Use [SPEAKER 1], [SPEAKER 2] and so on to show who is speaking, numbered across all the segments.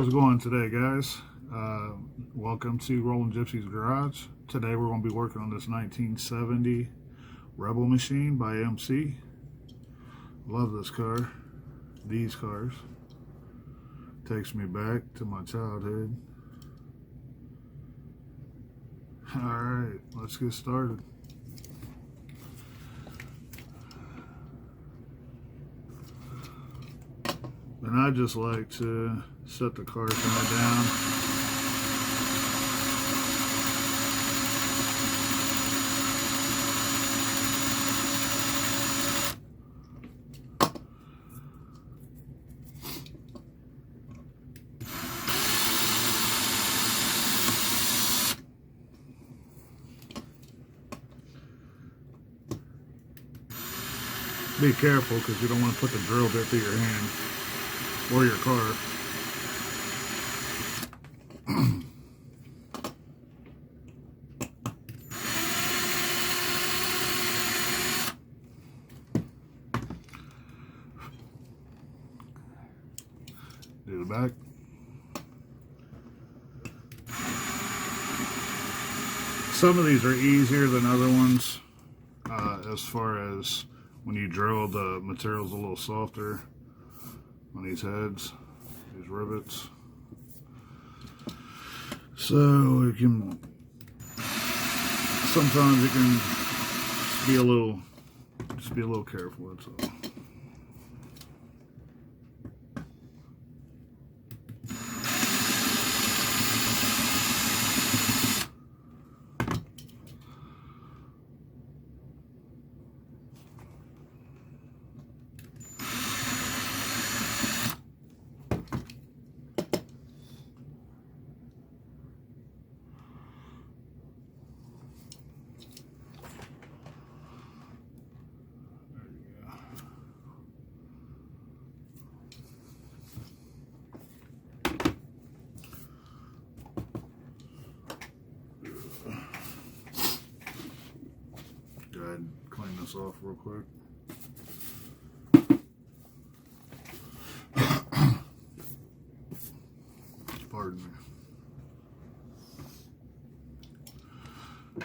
[SPEAKER 1] How's it going today, guys? Welcome to Rolling Gypsy's Garage. Today we're going to be working on this 1970 Rebel machine by MC. Love this car. These cars. Takes me back to my childhood. Alright, let's get started. And I just like to set the car kind of down. Be careful because you don't want to put the drill bit through your hand or your car. Do the back. Some of these are easier than other ones as far as when you drill, the material's a little softer on these heads, these rivets. So it can, sometimes it can be a little, just be a little careful, that's all. Go ahead and clean this off real quick. Pardon me.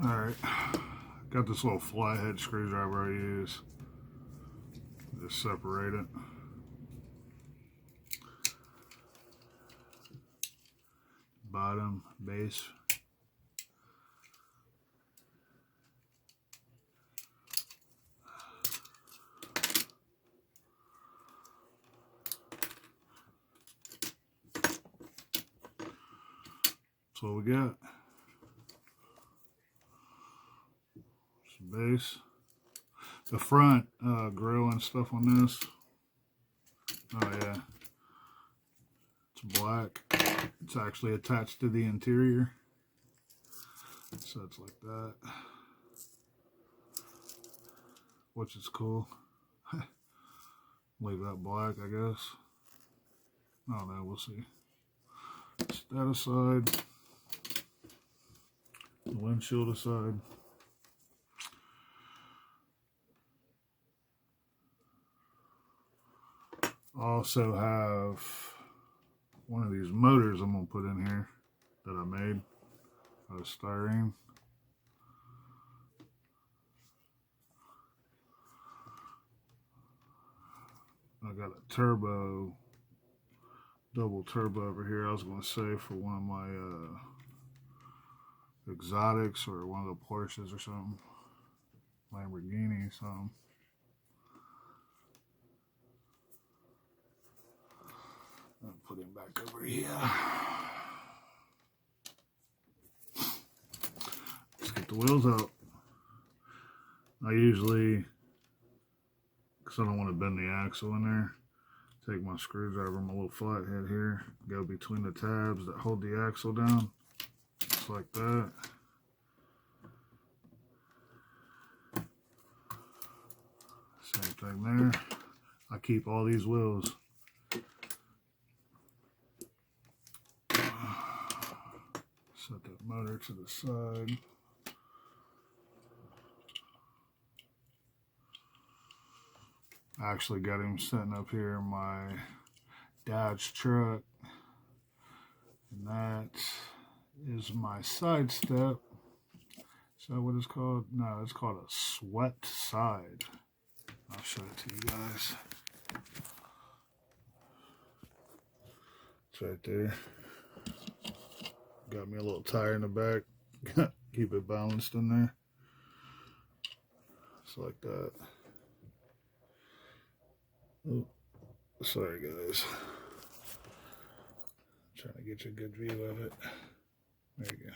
[SPEAKER 1] Alright, got this little flathead screwdriver I use. Just separate it. Bottom, base. That's what we got. Some base. The front grill and stuff on this. Oh yeah. It's black. It's actually attached to the interior. So it's like that. Which is cool. Leave that black, I guess. I don't know, we'll see. Set that aside. The windshield aside. Also have one of these motors I'm going to put in here that I made out of styrene. I got a turbo, double turbo over here. I was going to say for one of my exotics or one of the Porsches or something. Lamborghini, something. I'll put him back over here. Let's get the wheels out. I usually, because I don't want to bend the axle in there, take my screwdriver, my little flathead here, go between the tabs that hold the axle down, just like that. Same thing there. I keep all these wheels. Set that motor to the side. I actually got him sitting up here in my Dodge truck. And that is my side step. Is that what it's called? No, it's called a swept side. I'll show it to you guys. It's right there. Got me a little tire in the back. Keep it balanced in there. It's like that. Oh, sorry guys. Trying to get you a good view of it. There you go.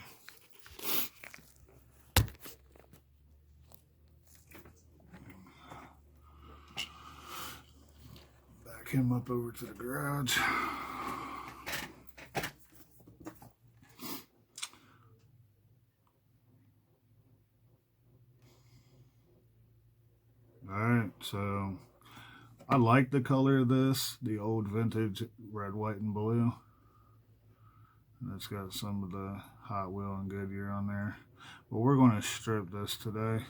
[SPEAKER 1] Back him up over to the garage. Alright, so I like the color of this, the old vintage red, white, and blue. And it's got some of the Hot Wheel and Goodyear on there. But we're going to strip this today. And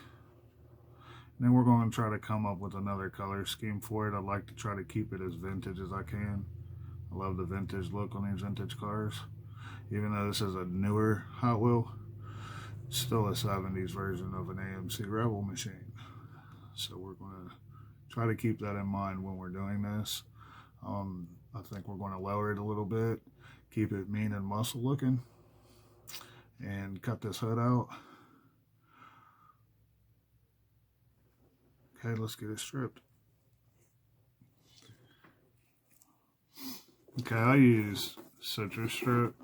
[SPEAKER 1] then we're going to try to come up with another color scheme for it. I'd like to try to keep it as vintage as I can. I love the vintage look on these vintage cars. Even though this is a newer Hot Wheel, it's still a 70s version of an AMC Rebel machine. So we're going to try to keep that in mind when we're doing this. I think we're going to lower it a little bit, keep it mean and muscle looking, and cut this hood out. Okay, let's get it stripped. Okay, I use citrus strip.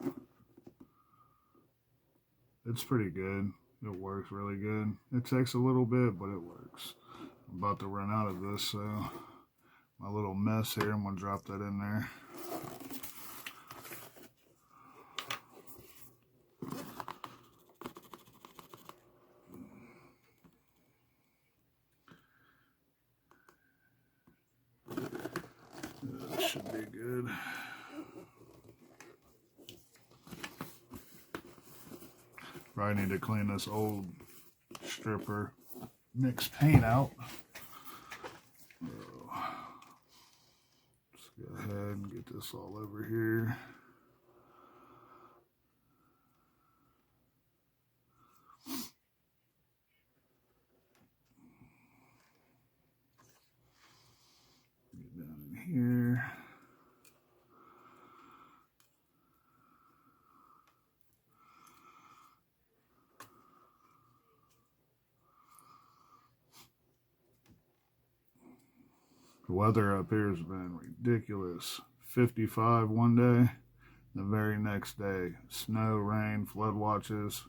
[SPEAKER 1] It's pretty good. It works really good. It takes a little bit, but it works. I'm about to run out of this, so my little mess here, I'm going to drop that in there. That should be good. Probably need to clean this old stripper mixed paint out. Let's go ahead and get this all over here. Get down in here. The weather up here has been ridiculous. 55 one day, the very next day, snow, rain, flood watches.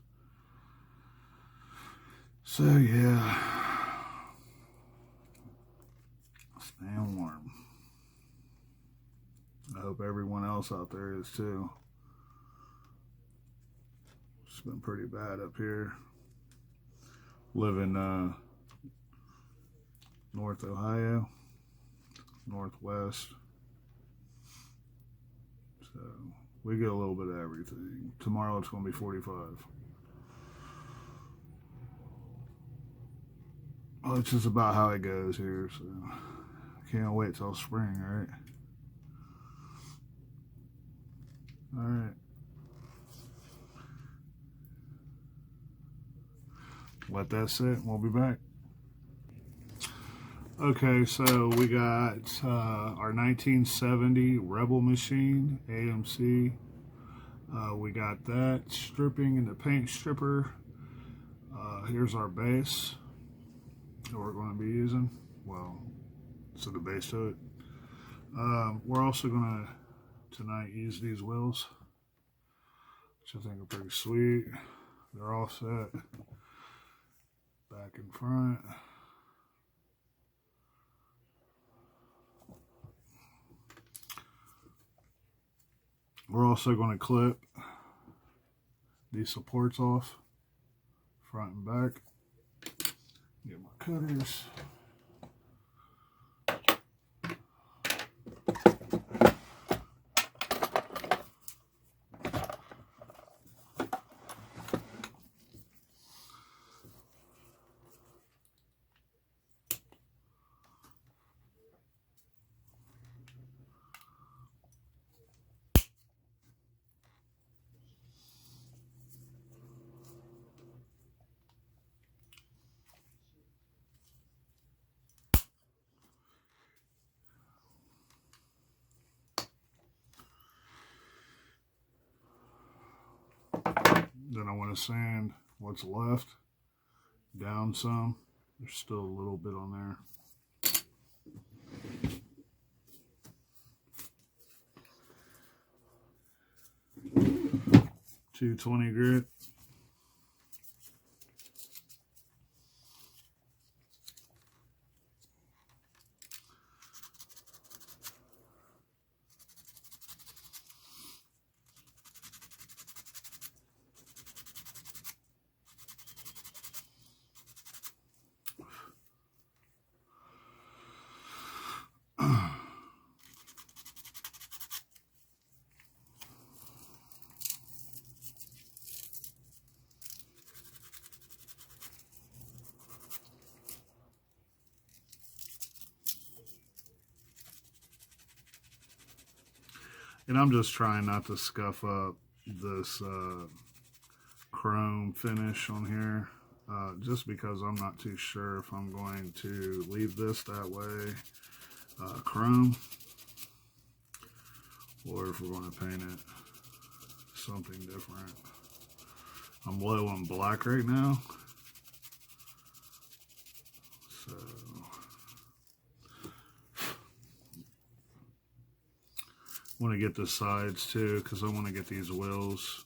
[SPEAKER 1] So yeah, staying warm. I hope everyone else out there is too. It's been pretty bad up here. Live in North Ohio. Northwest, so we get a little bit of everything. Tomorrow it's going to be 45. Well, it's just about how it goes here, so can't wait till spring, right? Alright, let that sit and we'll be back. Okay, so we got our 1970 Rebel machine, AMC. We got that stripping in the paint stripper. Here's our base that we're going to be using. Well, so the base to it. We're also going to tonight use these wheels, which I think are pretty sweet. They're all set back and front. We're also going to clip these supports off, front and back. Get my cutters. Then I want to sand what's left down some. There's still a little bit on there. 220 grit. And I'm just trying not to scuff up this chrome finish on here, just because I'm not too sure if I'm going to leave this that way, chrome, or if we're going to paint it something different. I'm low on black right now, so I want to get the sides too, because I want to get these wheels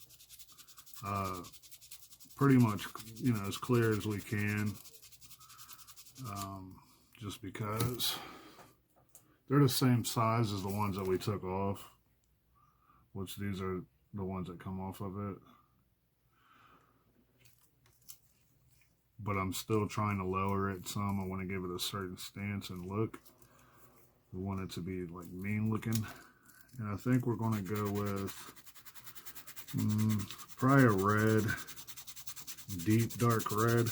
[SPEAKER 1] pretty much, you know, as clear as we can, just because they're the same size as the ones that we took off, which these are the ones that come off of it. But I'm still trying to lower it some. I want to give it a certain stance and look. We want it to be like mean looking. And I think we're going to go with probably a red, deep dark red.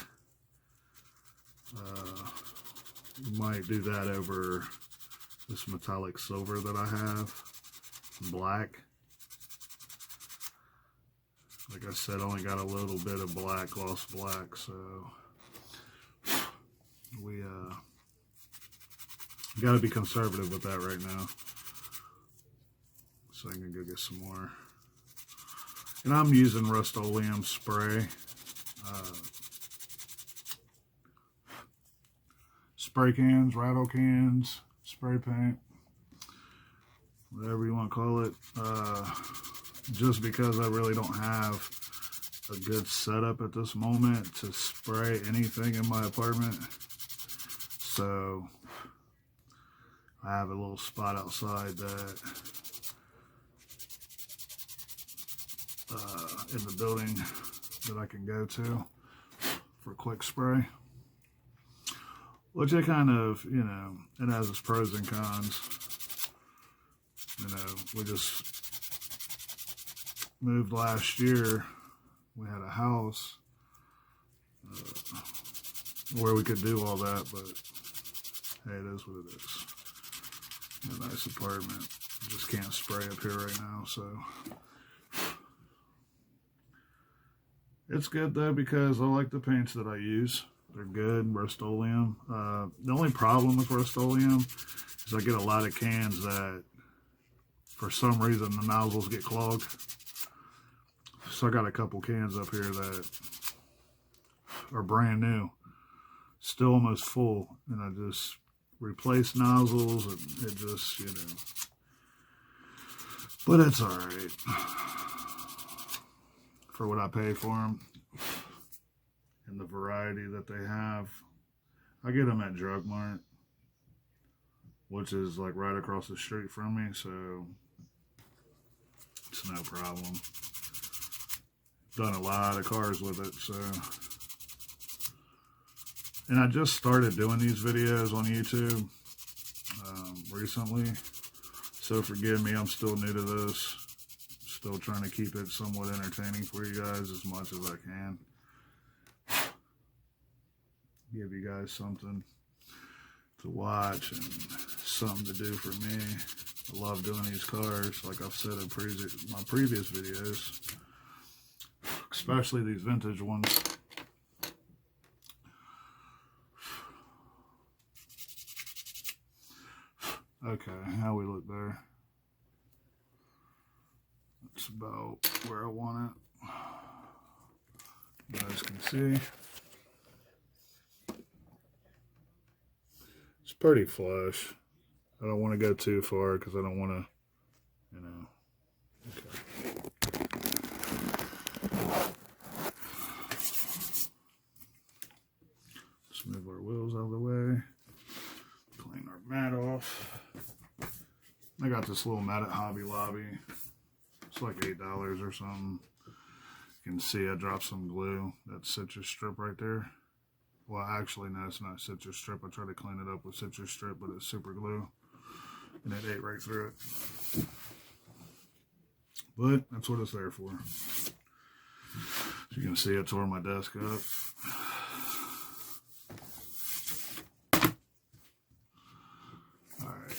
[SPEAKER 1] We might do that over this metallic silver that I have, black. Like I said, I only got a little bit of black, gloss black, so we got to be conservative with that right now. So I can go get some more. And I'm using Rust-Oleum spray. Spray cans, rattle cans, spray paint, whatever you want to call it. Just because I really don't have a good setup at this moment to spray anything in my apartment. So I have a little spot outside that in the building that I can go to for quick spray. Which it kind of, you know, it has its pros and cons. You know, we just moved last year. We had a house where we could do all that, but hey, it is what it is. A nice apartment. Just can't spray up here right now, so. It's good though, because I like the paints that I use. They're good, Rust-Oleum. The only problem with Rust-Oleum is I get a lot of cans that, for some reason, the nozzles get clogged. So I got a couple cans up here that are brand new, still almost full, and I just replace nozzles, and it just, you know. But it's all right for what I pay for them. And the variety that they have. I get them at Drug Mart, which is like right across the street from me, so it's no problem. Done a lot of cars with it, so. And I just started doing these videos on YouTube recently, so forgive me, I'm still new to this. Still trying to keep it somewhat entertaining for you guys as much as I can. Give you guys something to watch and something to do for me. I love doing these cars, like I've said in my previous videos, especially these vintage ones. Okay, how we look there? That's about where I want it. guys can see. It's pretty flush. I don't want to go too far because I don't want to, you know. Okay. Let's move our wheels out of the way. Clean our mat off. I got this little mat at Hobby Lobby. It's like $8 or something. You can see I dropped some glue. That citrus strip right there. Well, actually, no, it's not citrus strip. I tried to clean it up with citrus strip, but it's super glue. And it ate right through it. But that's what it's there for. As you can see, I tore my desk up. Alright.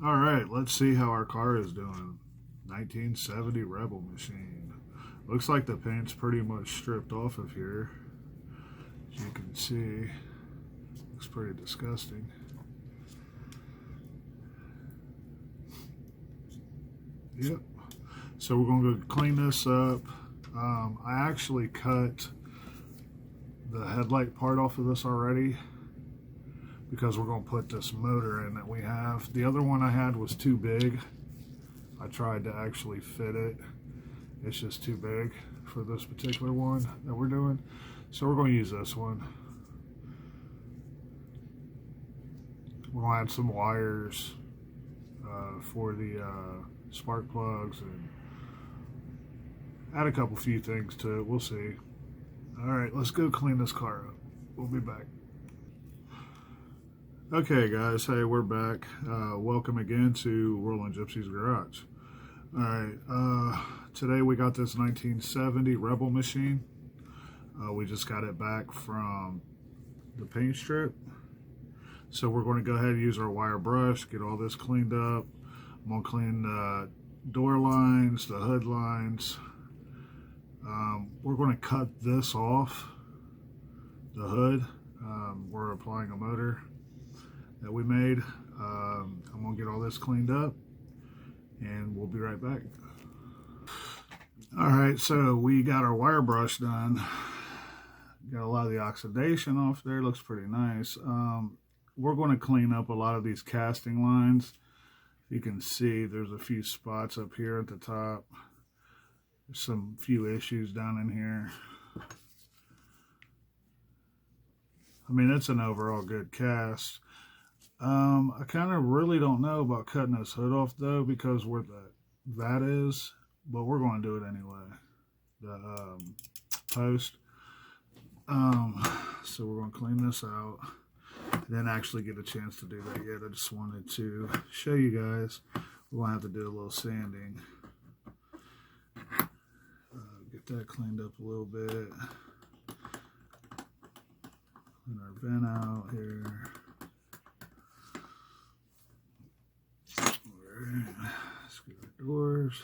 [SPEAKER 1] Alright, let's see how our car is doing. 1970 Rebel machine. Looks like the paint's pretty much stripped off of here. As you can see, looks pretty disgusting. Yep. So we're going to go clean this up. I actually cut the headlight part off of this already because we're going to put this motor in that we have. The other one I had was too big. I tried to actually fit it. It's just too big for this particular one that we're doing. So we're going to use this one. We're going to add some wires for the spark plugs and add a few things to it. We'll see. All right, let's go clean this car up. We'll be back. Okay, guys. Hey, we're back. Welcome again to Rolling Gypsy's Garage. All right. Today we got this 1970 Rebel machine. We just got it back from the paint strip. So we're going to go ahead and use our wire brush, get all this cleaned up. I'm going to clean the door lines, the hood lines. We're going to cut this off, the hood. We're applying a motor that we made. I'm going to get all this cleaned up and we'll be right back. All right, so we got our wire brush done. Got a lot of the oxidation off there. Looks pretty nice. We're going to clean up a lot of these casting lines. You can see there's a few spots up here at the top. There's some few issues down in here. I mean, it's an overall good cast. I kind of really don't know about cutting this hood off though, because where that is, but we're going to do it anyway. The post. So we're going to clean this out. I didn't actually get a chance to do that yet. I just wanted to show you guys. We're going to have to do a little sanding. Get that cleaned up a little bit. Clean our vent out here. Alright, let's get our doors.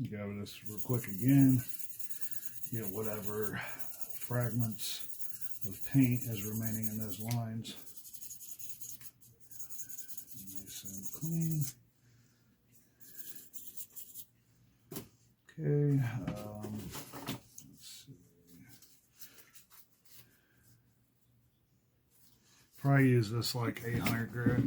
[SPEAKER 1] Go this real quick again. Get whatever fragments of paint is remaining in those lines. Nice and clean. Okay, let's see. Probably use this like 800 grit.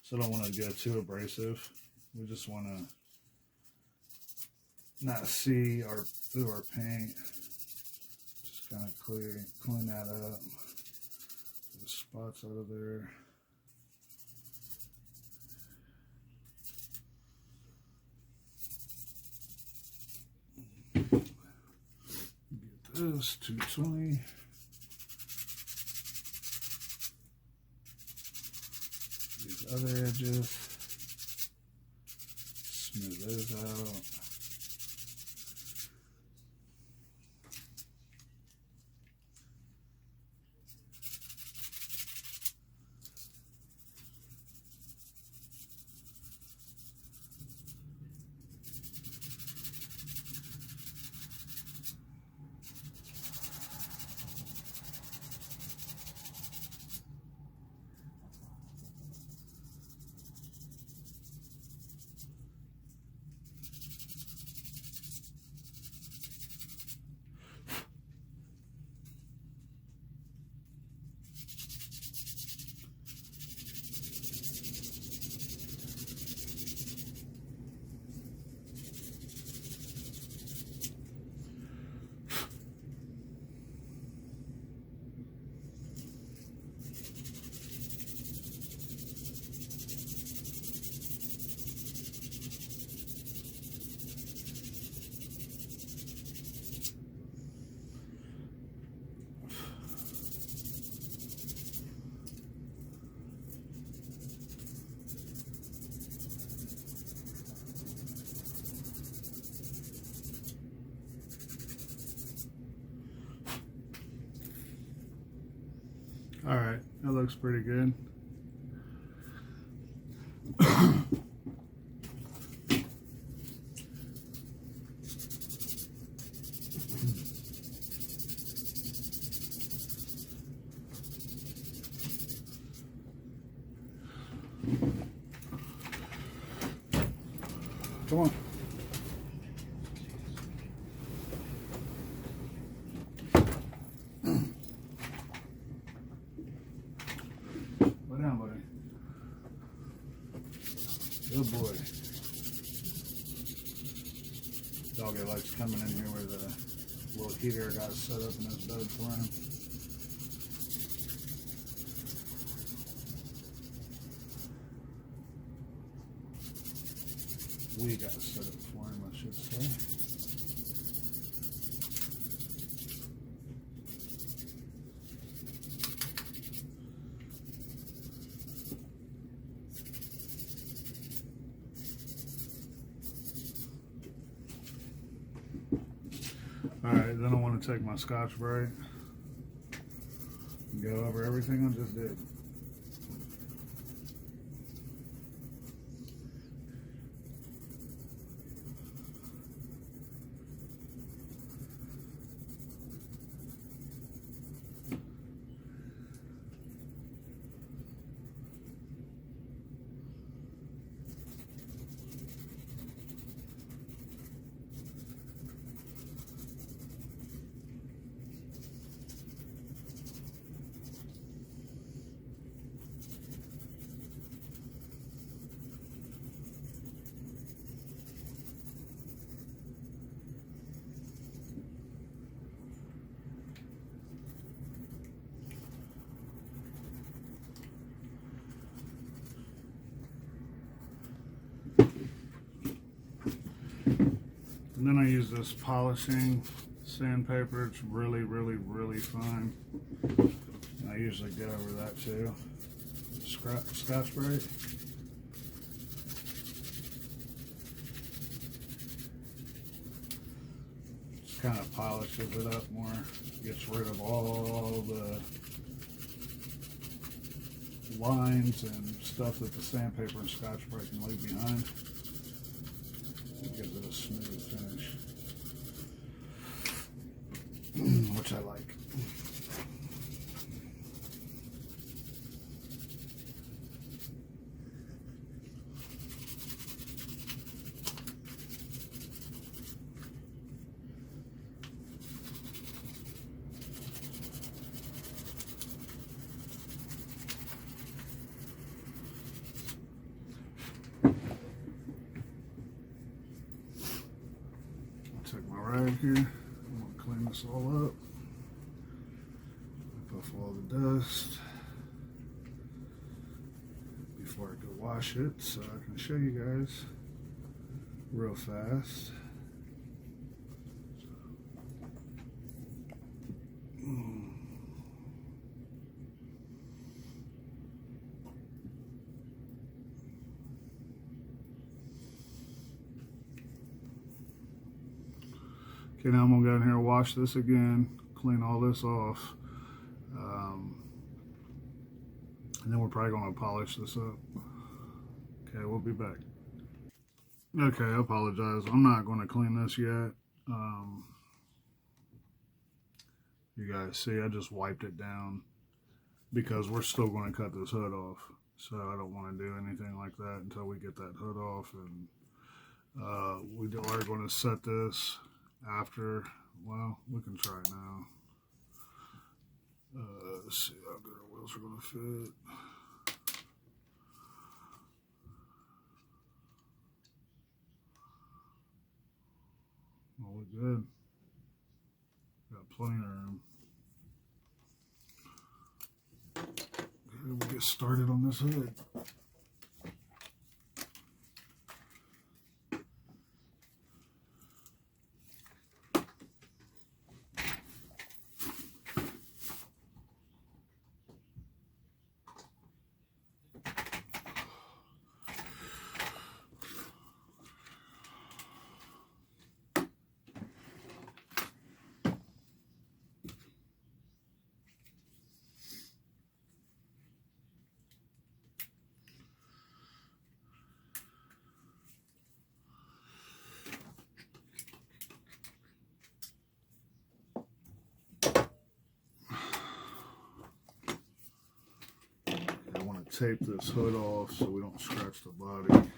[SPEAKER 1] So I don't want to go too abrasive. We just want to not see through our paint. Just kind of clean that up. Get the spots out of there. Get this 220. These other edges. Smooth those out. All right, that looks pretty good. Come on. Lay down, buddy. Good boy. Doggy likes coming in here where the little heater got set up in his bed for him. We got set up for him, I should say. Alright, then I want to take my Scotch-Brite and go over everything I just did. And then I use this polishing sandpaper. It's really, really, really fine. And I usually get over that too. Scotch-Brite. Just kind of polishes it up more. Gets rid of all the lines and stuff that the sandpaper and Scotch-Brite can leave behind. get to a smooth finish, which I like. Take my rag here. I'm gonna clean this all up. Puff all the dust before I go wash it, so I can show you guys real fast. Okay, now I'm gonna go in here and wash this again, clean all this off, and then we're probably gonna polish this up. Okay, we'll be back. Okay, I apologize. I'm not gonna clean this yet. You guys see, I just wiped it down because we're still gonna cut this hood off. So I don't want to do anything like that until we get that hood off, and we are going to set this after. Well, we can try now. Let's see how good our wheels are going to fit. Well, we're good. Got plenty of room. Okay, we'll get started on this hood. I want to tape this hood off so we don't scratch the body.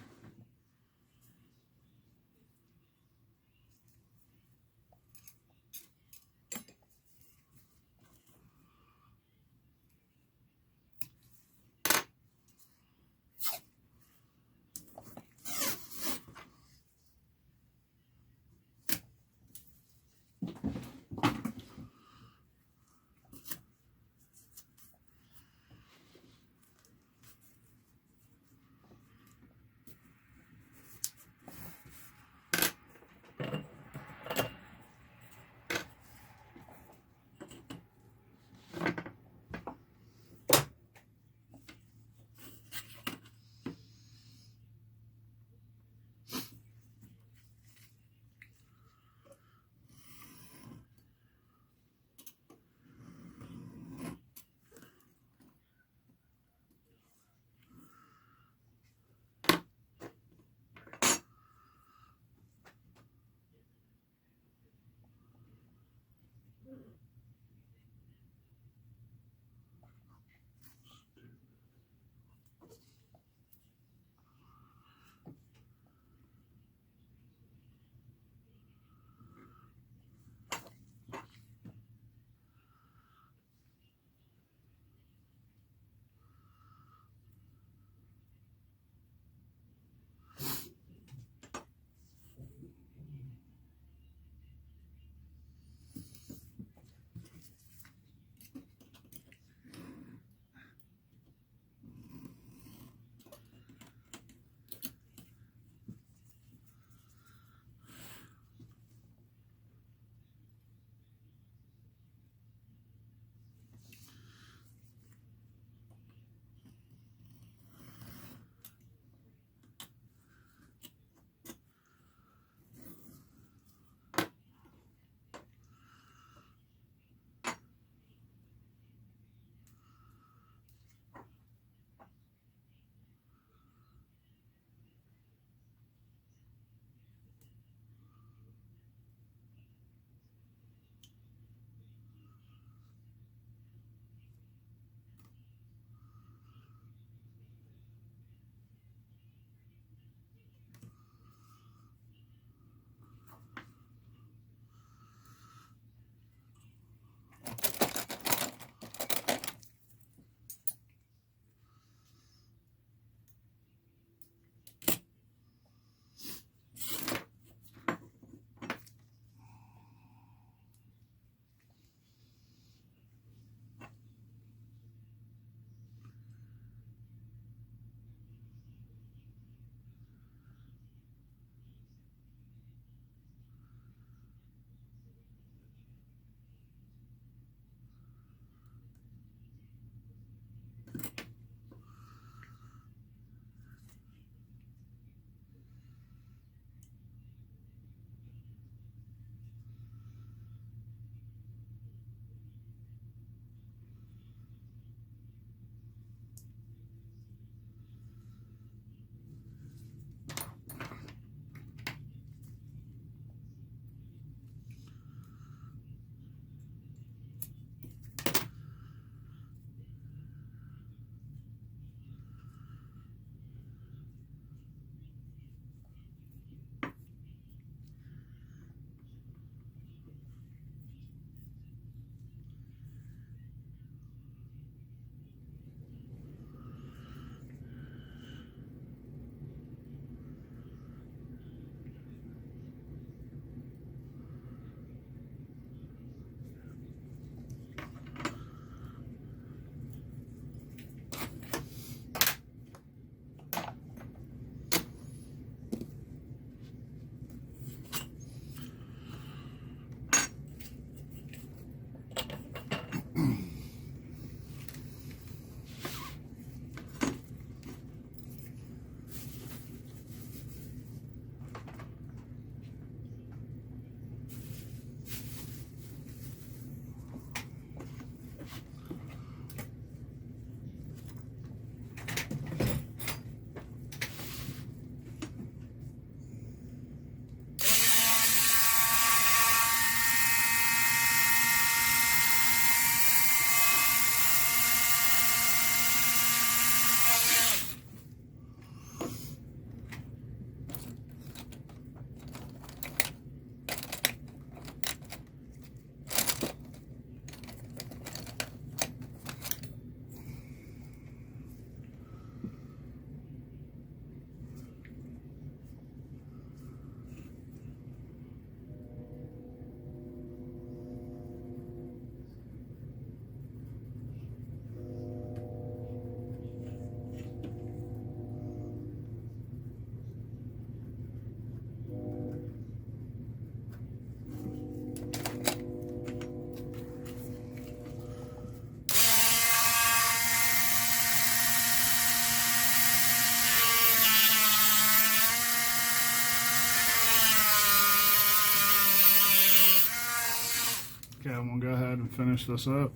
[SPEAKER 1] Okay, I'm gonna go ahead and finish this up.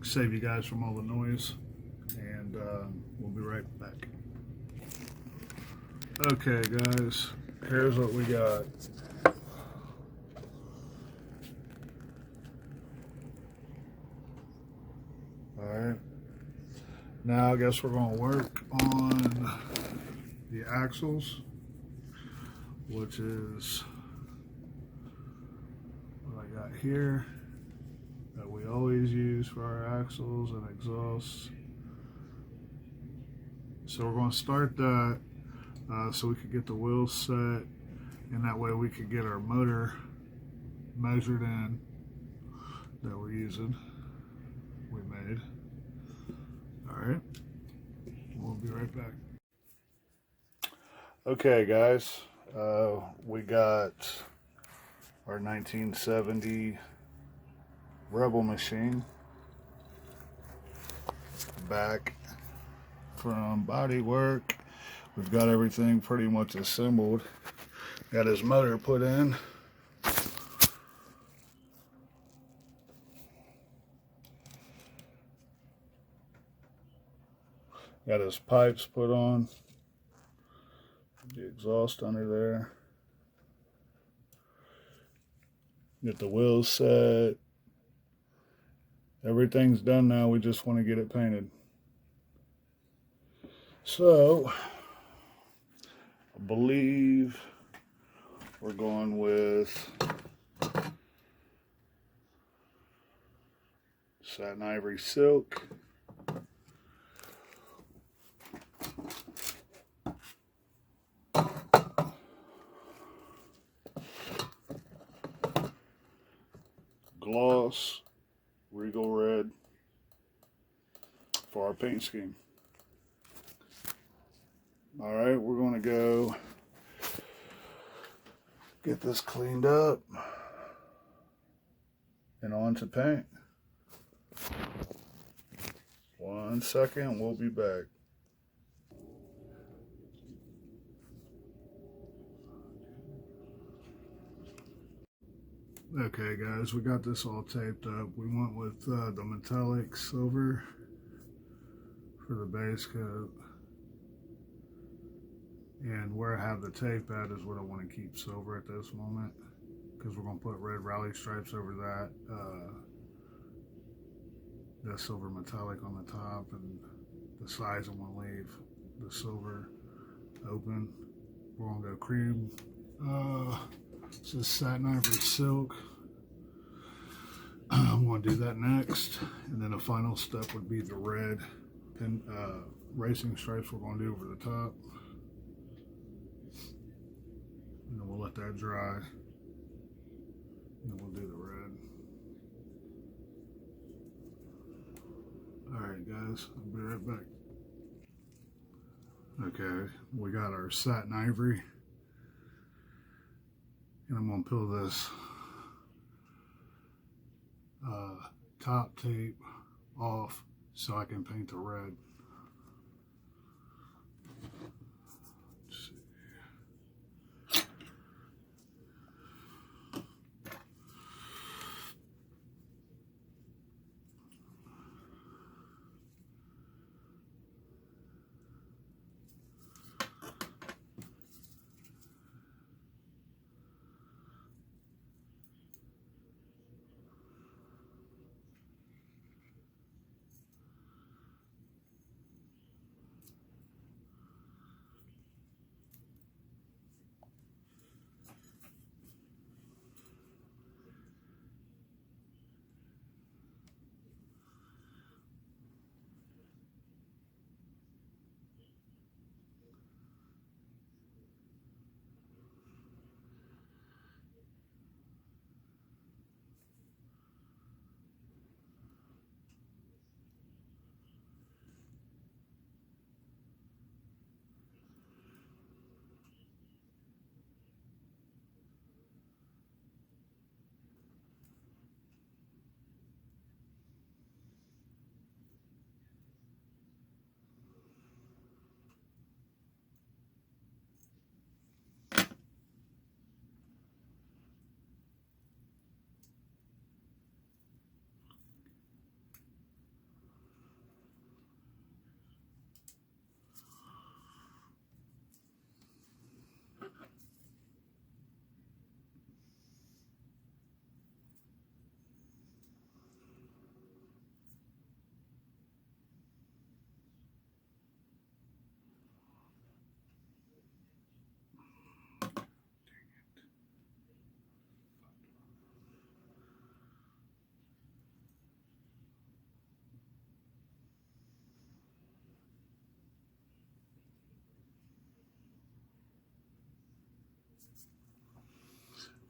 [SPEAKER 1] Save you guys from all the noise, and we'll be right back. Okay, guys, here's what we got. All right. Now I guess we're gonna work on the axles, which is what I got here that we always use for our axles and exhausts. So we're going to start that so we could get the wheels set, and that way we could get our motor measured in that we're using. We made. All right, we'll be right back. Okay, guys, we got our 1970 Rebel machine back from body work. We've got everything pretty much assembled. Got his motor put in. Got his pipes put on. The exhaust under there. Get the wheels set. Everything's done now. We just want to get it painted. So, I believe we're going with satin ivory silk. Gloss Regal Red for our paint scheme. All right, we're going to go get this cleaned up and on to paint. 1 second, we'll be back. Okay guys, we got this all taped up. We went with the metallic silver for the base coat. And where I have the tape at is what I want to keep silver at this moment, because we're going to put red rally stripes over that. That silver metallic on the top, and the sides I'm going to leave the silver open. We're going to go cream. This is satin ivory silk. I'm going to do that next, and then the final step would be the red pin, racing stripes we're going to do over the top. And then we'll let that dry. And then we'll do the red. Alright guys, I'll be right back. Okay, we got our satin ivory. And I'm going to peel this top tape off so I can paint the red. Let's see.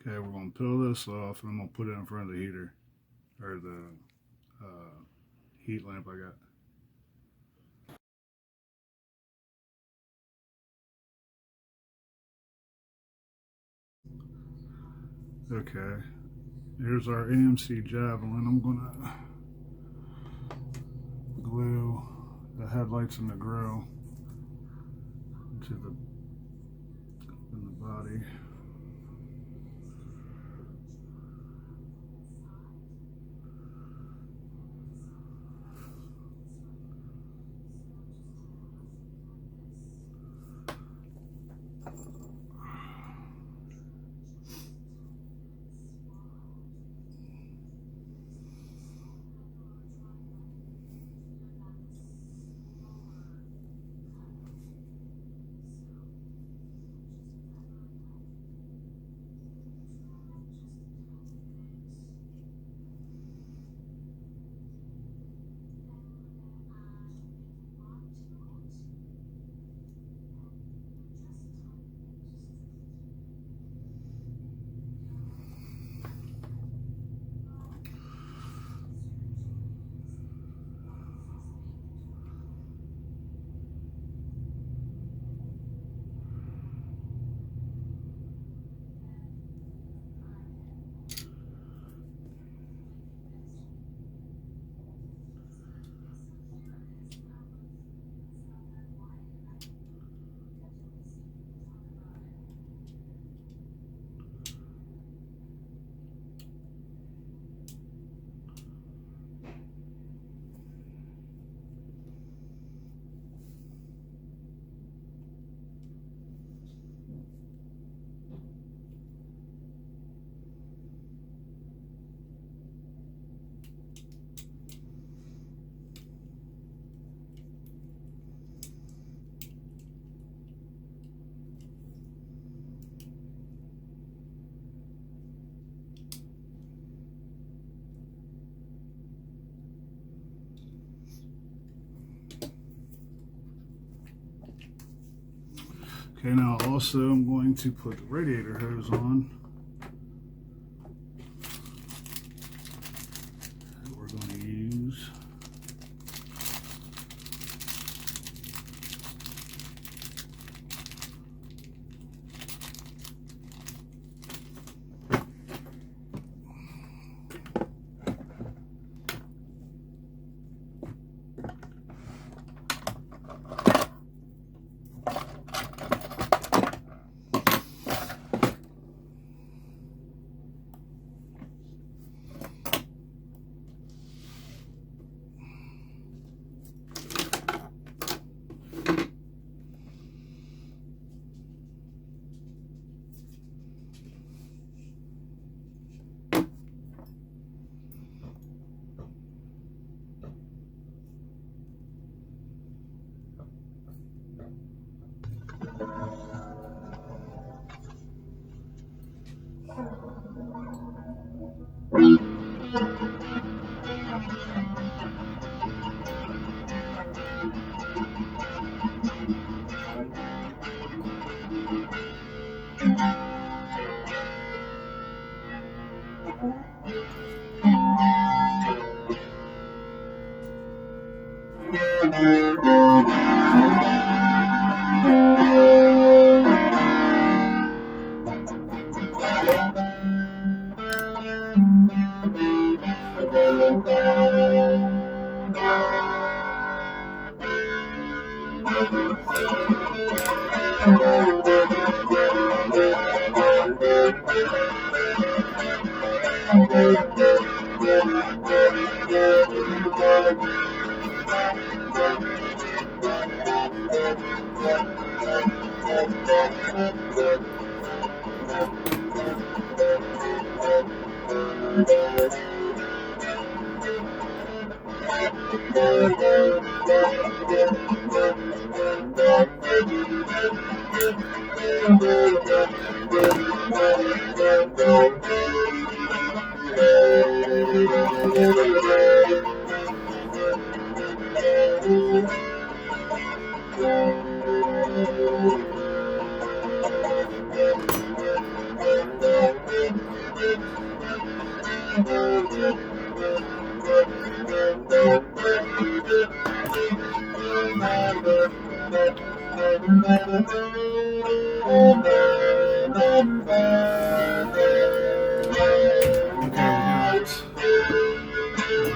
[SPEAKER 1] Okay, we're going to peel this off and I'm going to put it in front of the heater, or the heat lamp I got. Okay, here's our AMC Javelin. I'm going to glue the headlights and the grill into the body. Okay, now also I'm going to put the radiator hose on. That we're going to use.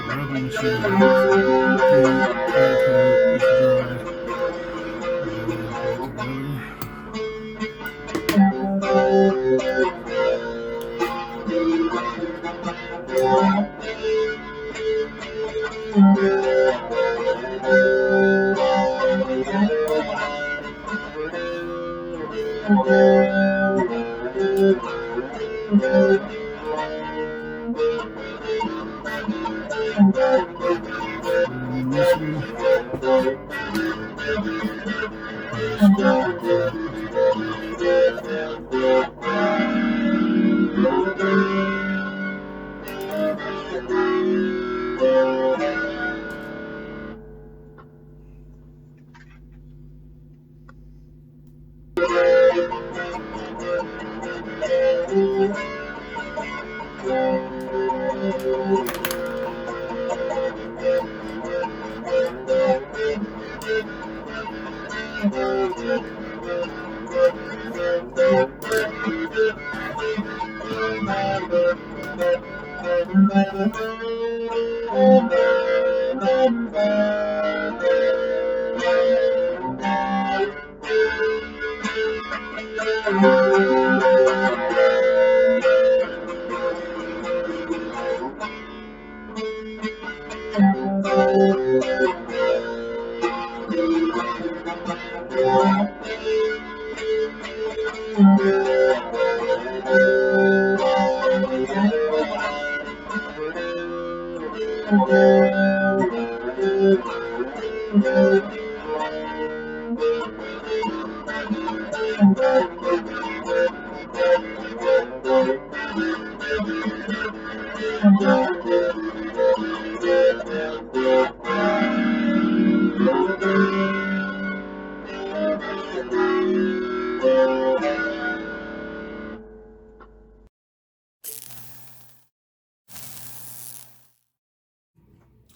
[SPEAKER 1] Rebel machine paint, clear coat, it's dry. We'll go ahead and put it together. And this one,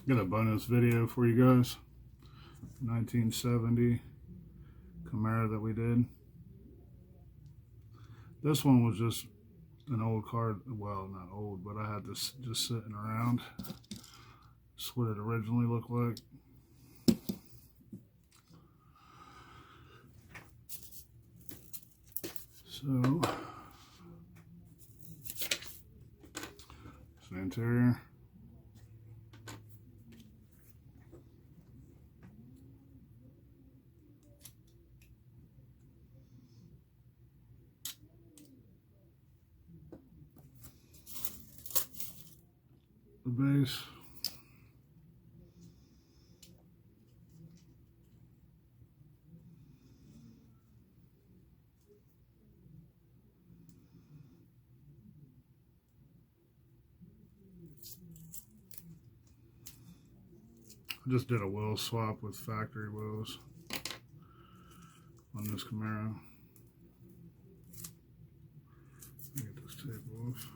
[SPEAKER 1] got a bonus video for you guys. 1970 CAMARO that we did. This one was just an old car. Well, not old, but I had this just sitting around. That's what it originally looked like. So, it's the interior. The base. I just did a wheel swap with factory wheels on this CAMARO. Get this tape off.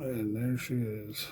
[SPEAKER 1] And there she is.